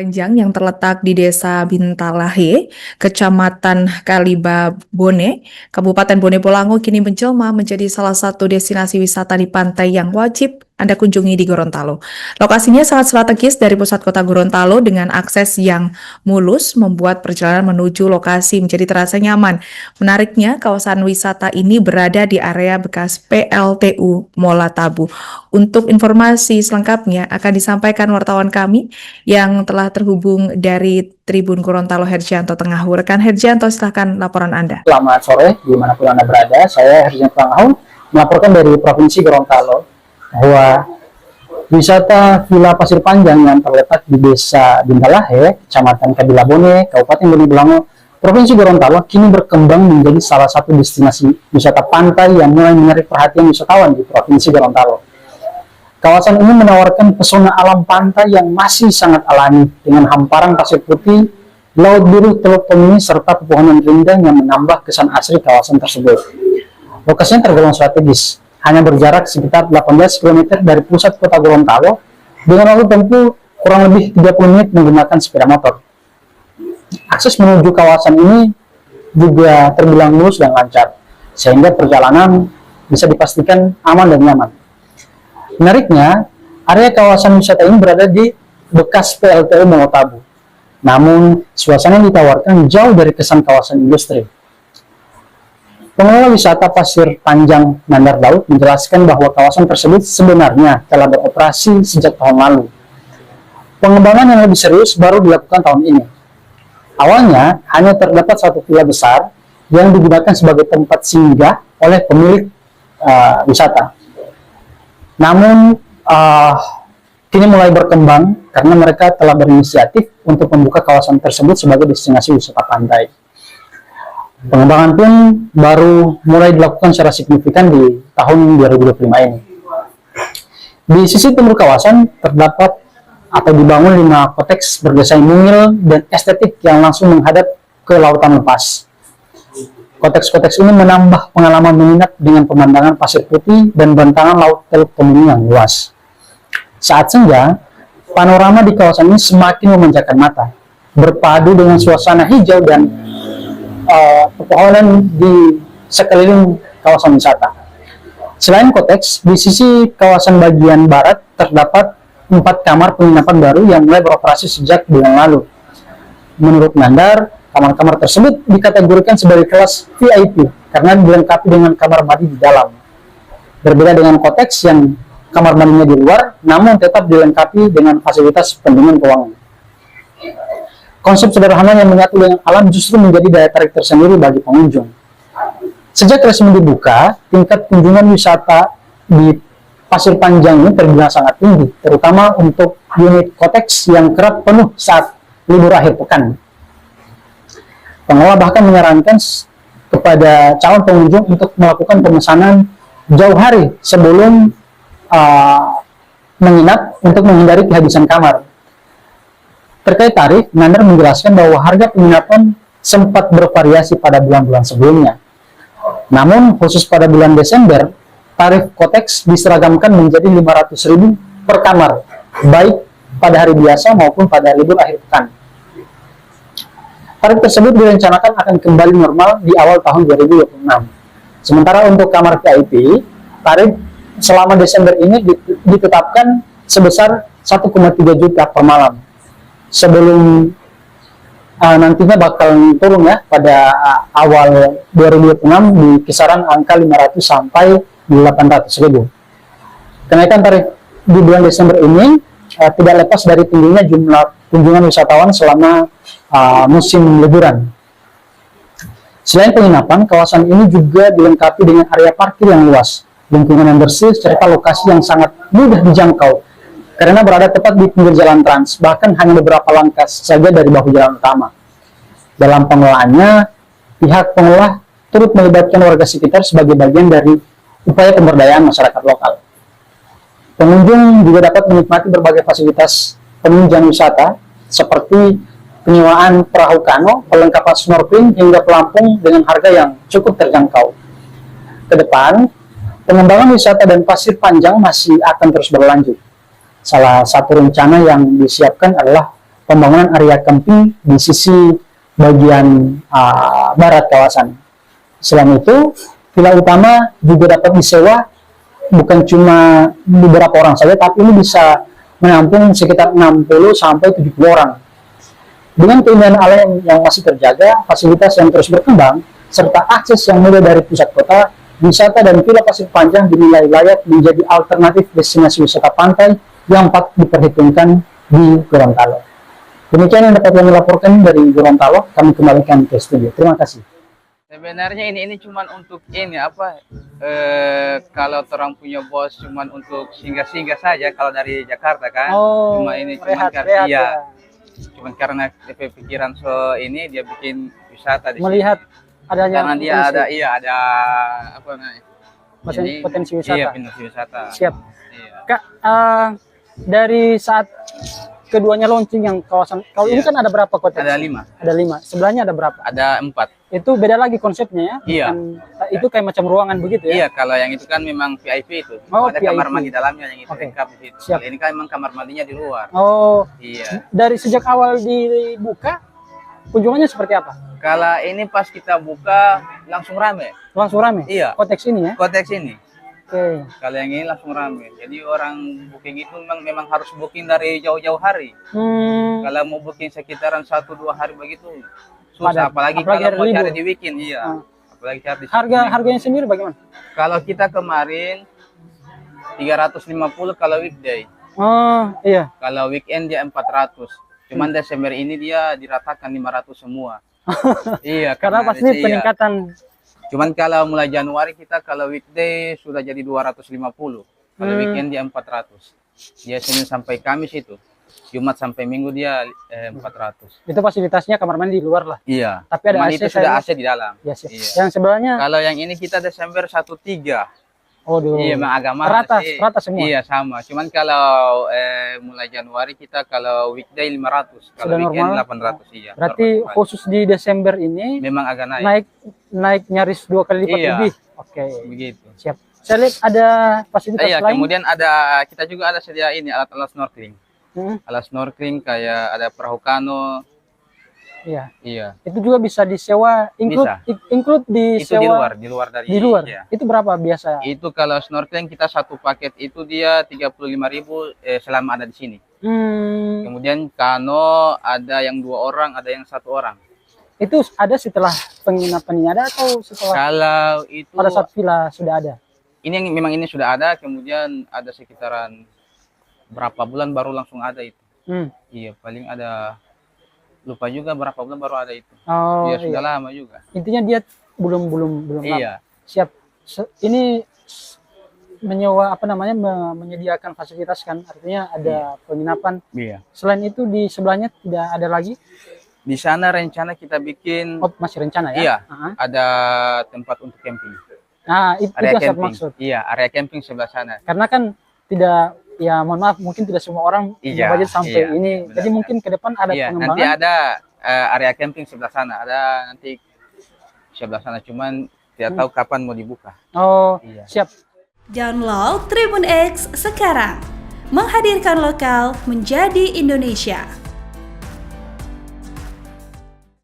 Panjang yang terletak di Desa Bintalahe, Kecamatan Kalibabone, Kabupaten Bone Bolango kini menjelma menjadi salah satu destinasi wisata di pantai yang wajib Anda kunjungi di Gorontalo. Lokasinya sangat strategis dari pusat kota Gorontalo dengan akses yang mulus membuat perjalanan menuju lokasi menjadi terasa nyaman. Menariknya, kawasan wisata ini berada di area bekas PLTU Mola Tabu. Untuk informasi selengkapnya akan disampaikan wartawan kami yang telah terhubung dari Tribun Gorontalo, Herjanto Tengahhu. Rekan Herjanto, silakan laporan Anda. Selamat sore, dimanapun Anda berada. Saya Herjanto Tengahhu melaporkan dari Provinsi Gorontalo bahwa wisata Villa Pasir Panjang yang terletak di Desa Bintalahe, Kecamatan Kalibabone, Kabupaten Bone Bolango, Provinsi Gorontalo kini berkembang menjadi salah satu destinasi wisata pantai yang mulai menarik perhatian wisatawan di Provinsi Gorontalo. Kawasan ini menawarkan pesona alam pantai yang masih sangat alami dengan hamparan pasir putih, laut biru Teluk Tomini, serta pepohonan rindang yang menambah kesan asri kawasan tersebut. Lokasinya tergolong strategis, hanya berjarak sekitar 18 km dari pusat kota Gorontalo dengan waktu tempuh kurang lebih 30 menit menggunakan sepeda motor. Akses menuju kawasan ini juga terbilang mulus dan lancar, sehingga perjalanan bisa dipastikan aman dan nyaman. Menariknya, area kawasan wisata ini berada di bekas PLTU Mola Tabu. Namun, suasana yang ditawarkan jauh dari kesan kawasan industri. Pengelola wisata Pasir Panjang Mandar Daud menjelaskan bahwa kawasan tersebut sebenarnya telah beroperasi sejak tahun lalu. Pengembangan yang lebih serius baru dilakukan tahun ini. Awalnya, hanya terdapat satu villa besar yang digunakan sebagai tempat singgah oleh pemilik wisata. Namun, kini mulai berkembang karena mereka telah berinisiatif untuk membuka kawasan tersebut sebagai destinasi wisata pantai. Pengembangan pun baru mulai dilakukan secara signifikan di tahun 2025 ini. Di sisi timur kawasan terdapat atau dibangun 5 koteks berdesain mungil dan estetik yang langsung menghadap ke lautan lepas. Koteks-koteks ini menambah pengalaman menginap dengan pemandangan pasir putih dan bantaran laut Teluk Tomini yang luas. Saat senja, panorama di kawasan ini semakin memanjakan mata, berpadu dengan suasana hijau dan pepohonan di sekeliling kawasan wisata. Selain koteks, di sisi kawasan bagian barat terdapat 4 kamar penginapan baru yang mulai beroperasi sejak bulan lalu. Menurut Mandar, kamar-kamar tersebut dikategorikan sebagai kelas VIP karena dilengkapi dengan kamar mandi di dalam. Berbeda dengan koteks yang kamar mandinya di luar, namun tetap dilengkapi dengan fasilitas pendingin ruangan. Konsep sederhana yang menyatu dengan alam justru menjadi daya tarik tersendiri bagi pengunjung. Sejak resmi dibuka, tingkat kunjungan wisata di Pasir Panjang ini terbilang sangat tinggi, terutama untuk unit koteks yang kerap penuh saat libur akhir pekan. Pengelola bahkan menyarankan kepada calon pengunjung untuk melakukan pemesanan jauh hari sebelum menginap untuk menghindari kehabisan kamar. Terkait tarif, Mandar menjelaskan bahwa harga penginapan sempat bervariasi pada bulan-bulan sebelumnya. Namun, khusus pada bulan Desember, tarif koteks diseragamkan menjadi Rp500.000 per kamar, baik pada hari biasa maupun pada libur akhir pekan. Tarif tersebut direncanakan akan kembali normal di awal tahun 2026. Sementara untuk kamar VIP, tarif selama Desember ini ditetapkan sebesar 1,3 juta per malam. Sebelum nantinya bakal turun ya pada awal 2026 di kisaran angka 500 sampai 800.000. Kenaikan tarif di bulan Desember ini tidak lepas dari tingginya jumlah kunjungan wisatawan selama musim liburan. Selain penginapan, kawasan ini juga dilengkapi dengan area parkir yang luas, lingkungan yang bersih, serta lokasi yang sangat mudah dijangkau karena berada tepat di pinggir jalan trans, bahkan hanya beberapa langkah saja dari bahu jalan utama. Dalam pengelolaannya, pihak pengelola turut melibatkan warga sekitar sebagai bagian dari upaya pemberdayaan masyarakat lokal. Pengunjung juga dapat menikmati berbagai fasilitas penunjang wisata seperti penyewaan perahu kano, perlengkapan snorkeling, hingga pelampung dengan harga yang cukup terjangkau. Ke depan, pengembangan wisata dan Pasir Panjang masih akan terus berlanjut. Salah satu rencana yang disiapkan adalah pembangunan area camping di sisi bagian barat kawasan. Selain itu, villa utama juga dapat disewa bukan cuma beberapa orang saja, tapi ini bisa menampung sekitar 60 sampai 70 orang. Dengan keindahan alam yang masih terjaga, fasilitas yang terus berkembang, serta akses yang mudah dari pusat kota, wisata dan villa pasir panjang dinilai layak menjadi alternatif destinasi wisata pantai yang patut diperhitungkan di Gorontalo. Demikian yang dapat kami laporkan dari Gorontalo, kami kembalikan ke studio. Terima kasih. Sebenarnya ini cuman untuk ini apa kalau orang punya bos cuman untuk singgah-singgah saja kalau dari Jakarta kan. Cuma ini cuman karena iya. Cuman karena pikiran ini dia bikin wisata di melihat sini. adanya Karena dia ada apa namanya? potensi wisata. Iya, potensi wisata. Siap. Iya. Kak, dari saat keduanya launching yang kawasan, kalau ini kan ada berapa kota? Ada 5. Ada 5. Sebelahnya ada berapa? Ada 4. Itu beda lagi konsepnya ya? Iya. Itu kayak macam ruangan begitu ya? Iya, kalau yang itu kan memang VIP itu. Oh, ada VIP. kamar mandi dalamnya yang itu Oke. lengkap di situ. Siap. Kalau ini kan memang kamar mandinya di luar. Oh, Iya. dari sejak awal dibuka, kunjungannya seperti apa? Kalau ini pas kita buka langsung rame. Langsung rame? Iya. Konteks ini ya? Konteks ini. Oke. Kalau yang ini langsung rame. Jadi orang booking itu memang harus booking dari jauh-jauh hari. Kalau mau booking sekitaran 1-2 hari begitu susah. Apalagi kalau hari mau libur. cari di weekend, iya. Apalagi cari di Harganya sendiri bagaimana? Kalau kita kemarin 350 kalau weekday. Oh, iya. Kalau weekend dia 400. Cuman Desember ini dia diratakan 500 semua. Iya, Karena pasti iya. peningkatan. Cuman kalau mulai Januari kita kalau weekday sudah jadi 250. Kalau weekend dia 400. Dia Senin sampai Kamis itu. Jumat sampai Minggu dia 400. Itu fasilitasnya kamar mandi di luar lah. Iya. Tapi ada Cuman AC itu sudah saya- AC di dalam. Ya, siap. Iya. Yang sebelahnya, Kalau yang ini kita Desember 13. waduh. Iya, memang agama Rata semua. Iya, sama. Cuman kalau mulai Januari kita kalau weekday 500, kalau Sudah weekend normal? 800 iya. Berarti normal. khusus di Desember ini Memang agak naik. naik nyaris 2 kali lipat Iya. lebih. Oke, Begitu. siap. Saya lihat ada fasilitas Iya, lain. kemudian kita juga ada sedia ini alat-alat snorkeling. Alat snorkeling kayak ada perahu kano. Iya. Iya. Itu juga bisa disewa, include Itu disewa di luar dari di luar. iya. Itu berapa biasa? Itu kalau snorkeling kita satu paket itu dia 35.000 selama ada di sini. Kemudian kano ada yang 2 orang, ada yang 1 orang. Itu ada setelah penginapan ini ada atau setelah Kalau itu pada saat villa sudah ada? ini yang memang ini sudah ada, kemudian ada sekitaran berapa bulan baru langsung ada itu. Iya, paling ada lupa juga berapa bulan baru ada itu. Oh, Ya sudah iya. lama juga. Intinya dia belum lama. Iya. Siap. Ini menyewa apa namanya menyediakan fasilitas kan, artinya ada penginapan. Iya. Selain itu di sebelahnya tidak ada lagi. Di sana rencana kita bikin Masih rencana ya? iya, Aha. ada tempat untuk camping. Nah, itu Area yang saya camping. maksud. Iya, area camping sebelah sana. Karena kan tidak, ya mohon maaf, mungkin tidak semua orang punya Iya, budget sampai iya, ini. benar, Jadi mungkin ke depan ada Iya, nanti pengembangan. ada area camping sebelah sana. Ada nanti sebelah sana, cuman tidak tahu kapan mau dibuka. Oh, Iya. siap. Download Tribun X sekarang. Menghadirkan lokal menjadi Indonesia.